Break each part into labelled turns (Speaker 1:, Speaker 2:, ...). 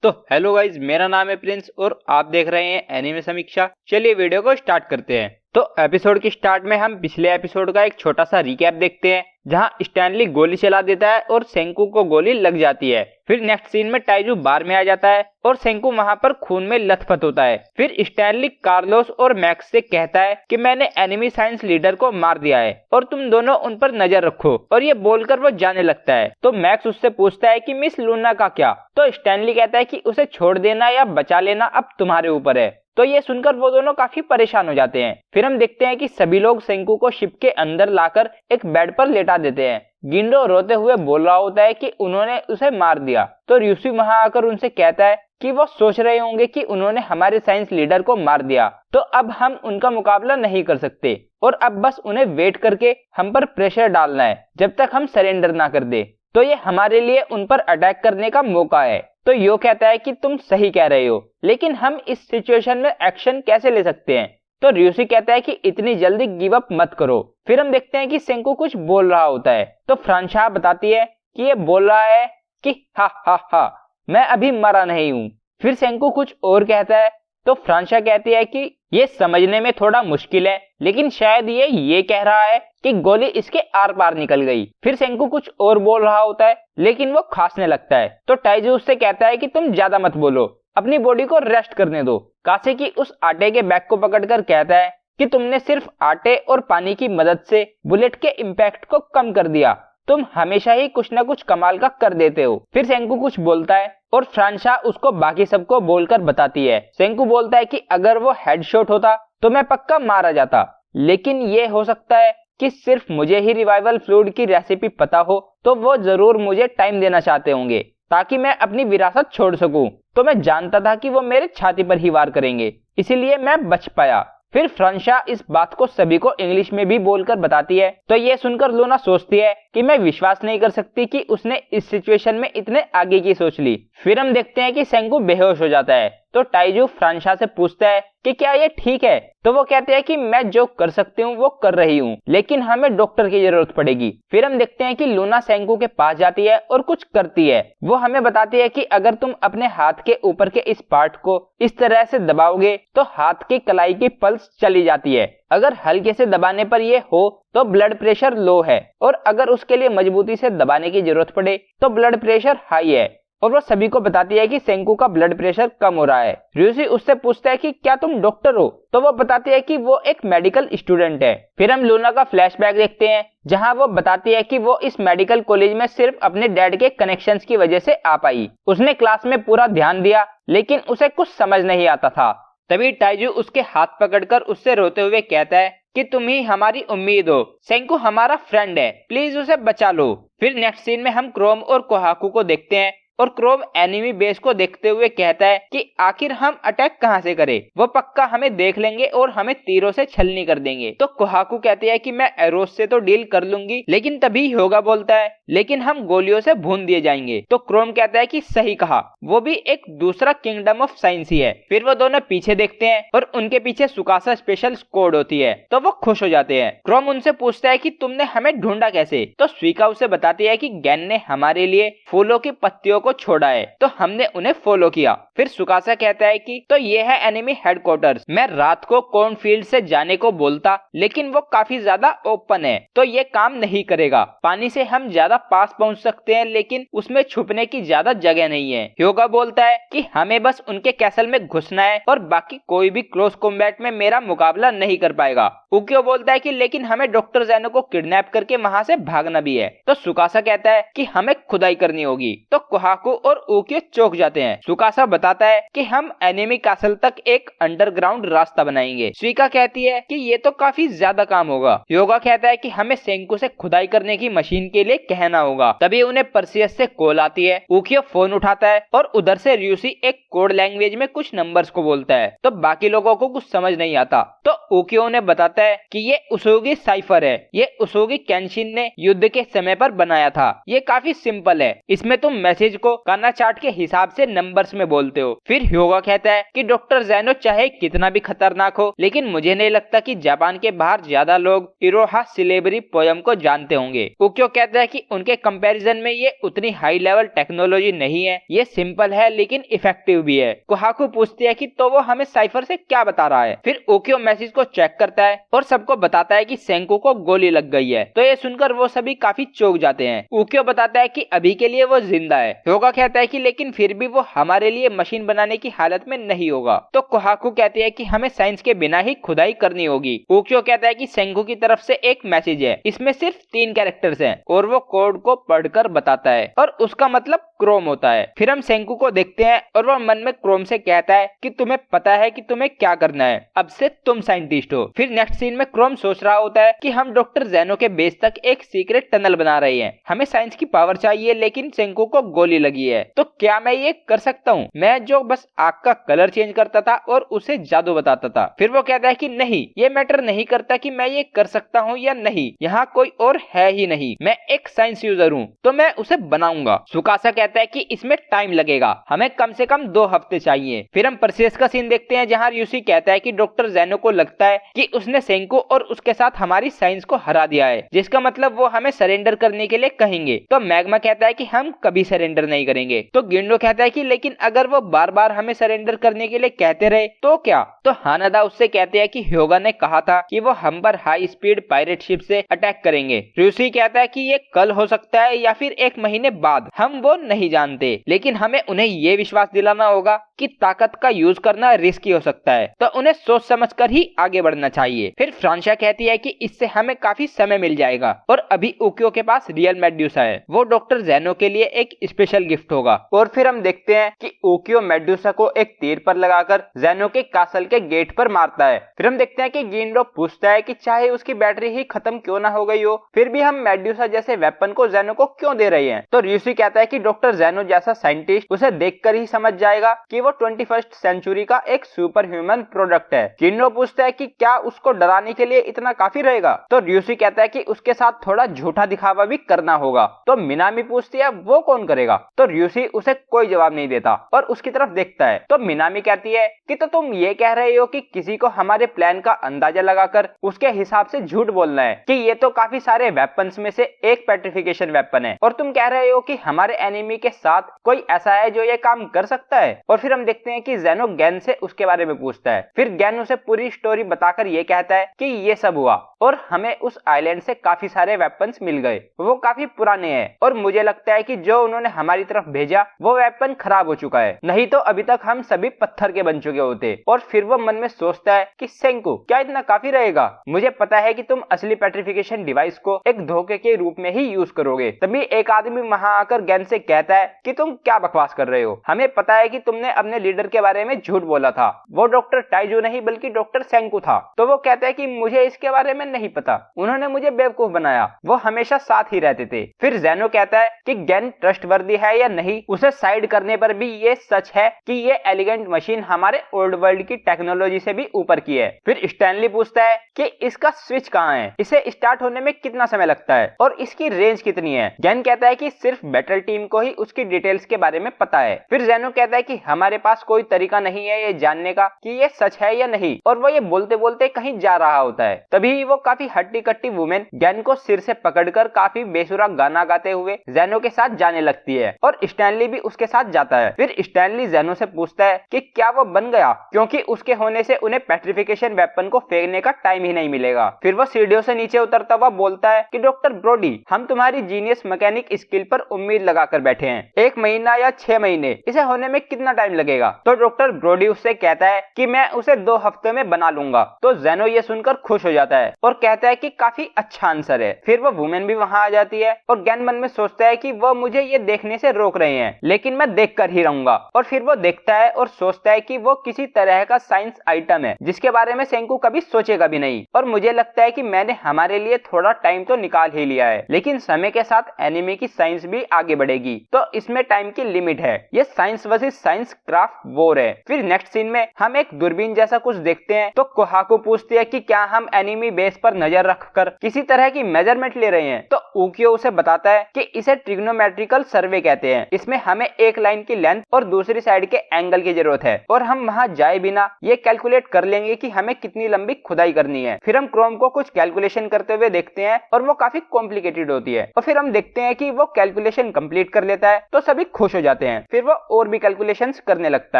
Speaker 1: तो hello guys, मेरा नाम है प्रिंस और आप देख रहे हैं एनिमे समीक्षा। चलिए वीडियो को स्टार्ट करते हैं। तो एपिसोड के स्टार्ट में हम पिछले एपिसोड का एक छोटा सा रिकैप देखते हैं, जहां स्टैनली गोली चला देता है और सेंकू को गोली लग जाती है। फिर नेक्स्ट सीन में टाइजू बार में आ जाता है और सेंकू वहां पर खून में लथपथ होता है। फिर स्टैनली कार्लोस और मैक्स से कहता है कि मैंने एनिमी साइंस लीडर को मार दिया है और तुम दोनों उन पर नजर रखो, और ये बोलकर वो जाने लगता है। तो मैक्स उससे पूछता है कि मिस लूना का क्या? तो स्टैनली कहता है कि उसे छोड़ देना या बचा लेना अब तुम्हारे ऊपर है। तो ये सुनकर वो दोनों काफी परेशान हो जाते हैं। फिर हम देखते हैं कि सभी लोग सेंकू को शिप के अंदर लाकर एक बेड पर लेटा देते हैं। गिंडो रोते हुए बोल रहा होता है कि उन्होंने उसे मार दिया। तो र्यूसी वहां आकर उनसे कहता है कि वो सोच रहे होंगे कि उन्होंने हमारे साइंस लीडर को मार दिया, तो अब हम उनका मुकाबला नहीं कर सकते और अब बस उन्हें वेट करके हम पर प्रेशर डालना है जब तक हम सरेंडर ना कर दे। तो ये हमारे लिए उन पर अटैक करने का मौका है। तो यो कहता है कि तुम सही कह रहे हो, लेकिन हम इस सिचुएशन में एक्शन कैसे ले सकते हैं? तो र्यूसी कहता है कि इतनी जल्दी गिव अप मत करो। फिर हम देखते हैं कि सेंकू कुछ बोल रहा होता है। तो फ्रांशा बताती है कि ये बोल रहा है कि हा हा हा, मैं अभी मरा नहीं हूँ। फिर सेंकू कुछ और कहता है। तो फ्रांशा कहती है कि ये समझने में थोड़ा मुश्किल है, लेकिन शायद ये कह रहा है कि गोली इसके आर पार निकल गई। फिर सेंकू कुछ और बोल रहा होता है, लेकिन वो खांसने लगता है। तो टाइजू उससे कहता है कि तुम ज्यादा मत बोलो, अपनी बॉडी को रेस्ट करने दो। कासेकी उस आटे के बैग को पकड़कर कहता है कि तुमने सिर्फ आटे और पानी की मदद से बुलेट के इम्पैक्ट को कम कर दिया, तुम हमेशा ही कुछ न कुछ कमाल का कर देते हो। फिर सेंकू कुछ बोलता है और फ्रांशा उसको बाकी सबको बोलकर बताती है। सेंकू बोलता है कि अगर वो हेडशॉट होता तो मैं पक्का मारा जाता, लेकिन ये हो सकता है कि सिर्फ मुझे ही रिवाइवल फ्लूइड की रेसिपी पता हो, तो वो जरूर मुझे टाइम देना चाहते होंगे ताकि मैं अपनी विरासत छोड़ सकूं। तो मैं जानता था कि वो मेरे छाती पर ही वार करेंगे, इसीलिए मैं बच पाया। फिर फ्रांशा इस बात को सभी को इंग्लिश में भी बोलकर बताती है। तो ये सुनकर लूना सोचती है कि मैं विश्वास नहीं कर सकती कि उसने इस सिचुएशन में इतने आगे की सोच ली। फिर हम देखते हैं कि सेंकू बेहोश हो जाता है। तो टाइजू फ्रांशा से पूछता है कि क्या ये ठीक है? तो वो कहते हैं कि मैं जो कर सकती हूँ वो कर रही हूँ, लेकिन हमें डॉक्टर की जरूरत पड़ेगी। फिर हम देखते हैं कि लूना सेंकू के पास जाती है और कुछ करती है। वो हमें बताती है कि अगर तुम अपने हाथ के ऊपर के इस पार्ट को इस तरह से दबाओगे तो हाथ की कलाई की पल्स चली जाती है। अगर हल्के से दबाने पर ये हो तो ब्लड प्रेशर लो है, और अगर उसके लिए मजबूती से दबाने की जरूरत पड़े तो ब्लड प्रेशर हाई है। और वो सभी को बताती है कि सेंकू का ब्लड प्रेशर कम हो रहा है। र्यूसी उससे पूछता है कि क्या तुम डॉक्टर हो? तो वो बताती है कि वो एक मेडिकल स्टूडेंट है। फिर हम लूना का फ्लैशबैक देखते हैं, जहां वो बताती है कि वो इस मेडिकल कॉलेज में सिर्फ अपने डैड के कनेक्शंस की वजह से आ पाई। उसने क्लास में पूरा ध्यान दिया, लेकिन उसे कुछ समझ नहीं आता था। तभी टाइजू उसके हाथ पकड़कर उससे रोते हुए कहता है कि तुम ही हमारी उम्मीद हो, सेंकू हमारा फ्रेंड है, प्लीज उसे बचा लो। फिर नेक्स्ट सीन में हम क्रोम और कोहाकू को देखते हैं, और क्रोम एनिमी बेस को देखते हुए कहता है कि आखिर हम अटैक कहां से करें? वो पक्का हमें देख लेंगे और हमें तीरों से छलनी कर देंगे। तो कोहाकू कहती है कि मैं एरोस से तो डील कर लूंगी, लेकिन तभी होगा बोलता है, लेकिन हम गोलियों से भून दिए जाएंगे। तो क्रोम कहता है कि सही कहा, वो भी एक दूसरा किंगडम ऑफ साइंस ही है। फिर वो दोनों पीछे देखते हैं और उनके पीछे सुकासा स्पेशल स्क्वाड होती है। तो वो खुश हो जाते हैं। क्रोम उनसे पूछता है कि तुमने हमें ढूंढा कैसे? तो स्वीका उसे बताती है कि गैन ने हमारे लिए फूलों की पत्तियों को छोड़ा है, तो हमने उन्हें फॉलो किया। फिर सुकासा कहता है कि तो ये है एनिमी हेडक्वार्टर्स। मैं रात को कॉर्नफील्ड से जाने को बोलता, लेकिन वो काफी ज्यादा ओपन है, तो ये काम नहीं करेगा। पानी से हम ज्यादा पास पहुंच सकते हैं, लेकिन उसमें छुपने की ज्यादा जगह नहीं है। योगा बोलता है कि हमें बस उनके कैसल में घुसना है और बाकी कोई भी क्लोज कॉम्बैट में मेरा मुकाबला नहीं कर पाएगा। उकियो बोलता है कि लेकिन हमें डॉक्टर ज़ेनो को किडनैप करके वहां से भागना भी है। तो सुकासा कहता है कि हमें खुदाई करनी होगी। तो कोहाकू और उकियो चौंक जाते हैं। सुकासा बताता है कि हम एनिमी कैसल तक एक अंडरग्राउंड रास्ता बनाएंगे। स्वीका कहती है कि ये तो काफी ज्यादा काम होगा। योगा कहता है कि हमें सेंकू से खुदाई करने की मशीन के लिए कहना होगा। तभी उन्हें परसियस से कॉल आती है। उकियो फोन उठाता है और उधर से र्यूसी एक कोड लैंग्वेज में कुछ नंबर्स को बोलता है। तो बाकी लोगों को कुछ समझ नहीं आता। तो उकियो ने बताता है कि ये उसुगी साइफर है, ये उसुगी केंशिन ने युद्ध के समय पर बनाया था। ये काफी सिंपल है, इसमें तुम मैसेज को काना चार्ट के हिसाब से नंबर्स में बोलते हो। फिर ह्योगा कहता है कि डॉक्टर ज़ेनो चाहे कितना भी खतरनाक हो, लेकिन मुझे नहीं लगता कि जापान के बाहर ज्यादा लोग इरोहा सिलेबरी पोयम को जानते होंगे। उक्यो कहता है कि उनके कंपैरिजन में ये उतनी हाई लेवल टेक्नोलॉजी नहीं है, ये सिंपल है लेकिन इफेक्टिव भी है। कोहाकू पूछती है कि तो वो हमें साइफर से क्या बता रहा है। फिर उक्यो मैसेज को चेक करता है और सबको बताता है कि सेंकू को गोली लग गई है। तो ये सुनकर वो सभी काफी चौंक जाते हैं। उक्यो बताता है कि अभी के लिए वो जिंदा है। ह्योगा कहता है कि लेकिन फिर भी वो हमारे लिए मशीन बनाने की हालत में नहीं होगा। तो कोहाकू कहते हैं कि हमें साइंस के बिना ही खुदाई करनी होगी। उक्यो कहता है कि सेंकू की तरफ से एक मैसेज है, इसमें सिर्फ 3 कैरेक्टर्स हैं और वो कोड को पढ़कर बताता है और उसका मतलब क्रोम होता है। फिर हम सेंकू को देखते हैं और वह मन में क्रोम से कहता है कि तुम्हें पता है कि तुम्हें क्या करना है, अब से तुम साइंटिस्ट हो। फिर नेक्स्ट सीन में क्रोम सोच रहा होता है कि हम डॉक्टर ज़ेनो के बेस तक एक सीक्रेट टनल बना रहे हैं, हमें साइंस की पावर चाहिए लेकिन सेंकू को गोली लगी है, तो क्या मैं ये कर सकता हूँ? मैं जो बस आग का कलर चेंज करता था और उसे जादू बताता था। फिर वो कहता है कि नहीं, ये मैटर नहीं करता कि मैं ये कर सकता हूँ या नहीं, यहाँ कोई और है ही नहीं, मैं एक साइंस यूजर हूँ तो मैं उसे बनाऊंगा। सुकासा कहता है कि इसमें टाइम लगेगा, हमें कम से कम 2 हफ्ते चाहिए। फिर हम परसेस का सीन देखते हैं जहाँ र्यूसी कहता है कि डॉक्टर ज़ेनो को लगता है कि उसने सेंकू और उसके साथ हमारी साइंस को हरा दिया है, जिसका मतलब वो हमें सरेंडर करने के लिए कहेंगे। तो मैग्मा कहता है कि हम कभी सरेंडर नहीं करेंगे। तो गिंडो कहता है कि लेकिन अगर वो बार बार हमें सरेंडर करने के लिए कहते रहे तो क्या? तो हानादा उससे कहते हैं कि ह्योगा ने कहा था कि वो हम पर हाई स्पीड पायरेट शिप से अटैक करेंगे। र्यूसी कहता है कि ये कल हो सकता है या फिर 1 महीने बाद, हम वो नहीं जानते, लेकिन हमें उन्हें ये विश्वास दिलाना होगा कि ताकत का यूज करना रिस्की हो सकता है, तो उन्हें सोच समझकर ही आगे बढ़ना चाहिए। फिर फ्रांशा कहती है कि इससे हमें काफी समय मिल जाएगा और अभी उक्यो के पास रियल मेड्यूसा है, वो डॉक्टर ज़ेनो के लिए एक स्पेशल गिफ्ट होगा। और फिर हम देखते हैं कि उक्यो मेड्यूसा को एक तीर पर लगाकर ज़ेनो के कासल के गेट पर मारता है। फिर हम देखते हैं कि गिंडो पूछता है कि चाहे उसकी बैटरी ही खत्म क्यों ना हो गई हो, फिर भी हम मेड्यूसा जैसे वेपन को ज़ेनो को क्यों दे रहे हैं? तो र्यूसी कहता है कि डॉक्टर ज़ेनो जैसा साइंटिस्ट उसे देखकर ही समझ जाएगा कि वो 21st सेंचुरी का एक सुपर ह्यूमन प्रोडक्ट है। गिंडो पूछता है कि क्या उसको डराने के लिए इतना काफी रहेगा? तो र्यूसी कहता है कि उसके साथ थोड़ा झूठा दिखावा भी करना होगा। तो मिनामी पूछती है वो कौन करेगा? तो र्यूसी उसे कोई जवाब नहीं देता और उसकी तरफ देखता है। तो मिनामी कहती है कि तो तुम ये कह रहे हो कि किसी को हमारे प्लान का अंदाजा लगाकर उसके हिसाब से झूठ बोलना है कि ये तो काफी सारे वेपन्स में से एक पेट्रिफिकेशन वेपन है, और तुम कह रहे हो कि हमारे एनिमी के साथ कोई ऐसा है जो ये काम कर सकता है। और फिर हम देखते हैं कि ज़ेनो गैन से उसके बारे में पूछता है। फिर गैन उसे पूरी स्टोरी बताकर ये कहता है कि ये सब हुआ और हमें उस आइलैंड से काफी सारे वेपन्स मिल गए, वो काफी पुराने हैं और मुझे लगता है कि जो उन्होंने हमारी तरफ भेजा वो वेपन खराब हो चुका है, नहीं तो अभी तक हम सभी पत्थर के बन चुके होते। और फिर वो मन में सोचता है कि सेंकू क्या इतना काफी रहेगा? मुझे पता है कि तुम असली पेट्रिफिकेशन डिवाइस को एक धोखे के रूप में ही यूज करोगे। तभी एक आदमी वहां आकर गैन से कहता है कि तुम क्या बकवास कर रहे हो, हमें पता है कि तुमने अपने लीडर के बारे में झूठ बोला था, वो डॉक्टर टाइजू नहीं बल्कि डॉक्टर सेंकू था। तो वो कहता है कि मुझे इसके बारे में नहीं पता, उन्होंने मुझे बेवकूफ बनाया, वो हमेशा साथ ही रहते थे। फिर ज़ेनो कहता है कि गैन ट्रस्टवर्दी है या नहीं, उसे साइड करने पर भी ये सच है कि ये एलिगेंट मशीन हमारे ओल्ड वर्ल्ड की टेक्नोलॉजी से भी ऊपर की है। फिर स्टैनली पूछता है कि इसका स्विच कहाँ है, इसे स्टार्ट होने में कितना समय लगता है और इसकी रेंज कितनी है? गैन कहता है कि सिर्फ बैटल टीम को ही उसकी डिटेल्स के बारे में पता है। फिर ज़ेनो कहता है कि हमारे पास कोई तरीका नहीं है ये जानने का कि ये सच है या नहीं, और वो ये बोलते बोलते कहीं जा रहा होता है। तभी वो काफी हट्टी कट्टी वुमेन गैन को सिर से पकड़कर काफी बेसुरा गाना गाते हुए ज़ेनो के साथ जाने लगती है और स्टैनली भी उसके साथ जाता है। फिर स्टैनली ज़ेनो से पूछता है कि क्या वो बन गया, क्योंकि उसके होने से उन्हें पेट्रिफिकेशन वेपन को फेंकने का टाइम ही नहीं मिलेगा। फिर वो सीढ़ियों से नीचे उतरता हुआ बोलता है कि डॉक्टर ब्रोडी, हम तुम्हारी जीनियस मैकेनिक स्किल पर उम्मीद लगाकर बैठे हैं, 1 महीना या 6 महीने, इसे होने में कितना टाइम लगेगा? तो डॉक्टर ब्रोडी उससे कहता है कि मैं उसे 2 हफ्ते में बना लूंगा। तो ज़ेनो ये सुनकर खुश हो जाता है और कहता है कि काफी अच्छा आंसर है। फिर वो वुमेन भी वहां आ जाती है और गैन मन में सोचता है कि वो मुझे ये देखने से रोक रहे हैं, लेकिन मैं देख कर ही रहूंगा। और फिर वो देखता है और सोचता है कि वो किसी तरह का साइंस आइटम है जिसके बारे में सेंकू कभी सोचेगा भी नहीं। और मुझे लगता है कि मैंने हमारे लिए थोड़ा टाइम तो निकाल ही लिया है, लेकिन समय के साथ एनिमे की साइंस भी आगे बढ़ेगी, तो इसमें टाइम की लिमिट है। ये science versus science craft war है। फिर नेक्स्ट सीन में हम एक दूरबीन जैसा कुछ देखते हैं तो कोहाकू पूछती है कि क्या हम एनिमी बेस पर नजर रखकर किसी तरह की मेजरमेंट ले रहे हैं। तो उकियो उसे बताता है कि इसे ट्रिग्नोमेट्रिकल सर्वे कहते हैं। इसमें हमें एक लाइन की लेंथ और दूसरी साइड के एंगल की जरूरत है और हम वहां जाए बिना ये कैलकुलेट कर लेंगे कि हमें कितनी लंबी खुदाई करनी है। फिर हम क्रोम को कुछ कैलकुलेशन करते हुए देखते हैं और वो काफी कॉम्प्लिकेटेड होती है। और फिर हम देखते हैं कि वो कैलकुलेशन कंप्लीट कर लेता है तो सभी खुश हो जाते हैं। फिर वो और भी कैलकुलेशंस करने लगता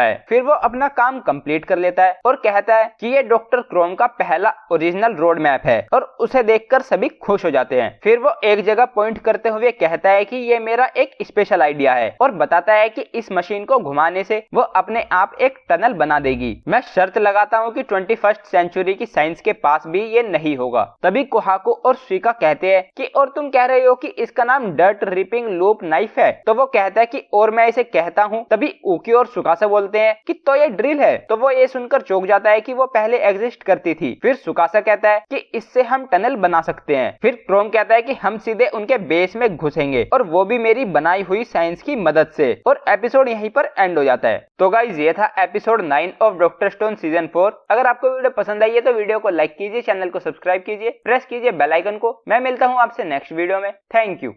Speaker 1: है। फिर वो अपना काम कंप्लीट कर लेता है और कहता है कि ये डॉक्टर क्रोम का पहला ओरिजिनल रोड मैप है और उसे देखकर सभी खुश हो जाते हैं। फिर वो एक जगह पॉइंट करते हुए कहता है कि ये मेरा एक स्पेशल आइडिया है और बताता है कि इस मशीन को घुमाने से वो अपने आप एक टनल बना देगी। मैं शर्त लगाता हूँ कि 21st सेंचुरी की साइंस के पास भी ये नहीं होगा। तभी कोहाकू और शिका कहते हैं कि और तुम कह रहे हो कि इसका नाम डर्ट रिपिंग लूप नाइफ है। तो वो कहता है कि और मैं इसे कहता हूँ। तभी उकियो और सुकासा बोलते हैं कि तो ये ड्रिल है। तो वो ये सुनकर चौंक जाता है कि वो पहले एग्जिस्ट करती थी। फिर सुकासा कहता है कि इससे हम टनल बना सकते हैं। फिर क्रोम कहता है कि हम सीधे उनके बेस में घुसेंगे और वो भी मेरी बनाई हुई साइंस की मदद से। और एपिसोड यहीं पर एंड हो जाता है। तो गाइज ये था episode 9 of doctor stone season 4। अगर आपको वीडियो पसंद आई है तो वीडियो को लाइक कीजिए, चैनल को सब्सक्राइब कीजिए, प्रेस कीजिए बेल आइकन को। मैं मिलता हूँ आपसे नेक्स्ट वीडियो में। Thank you.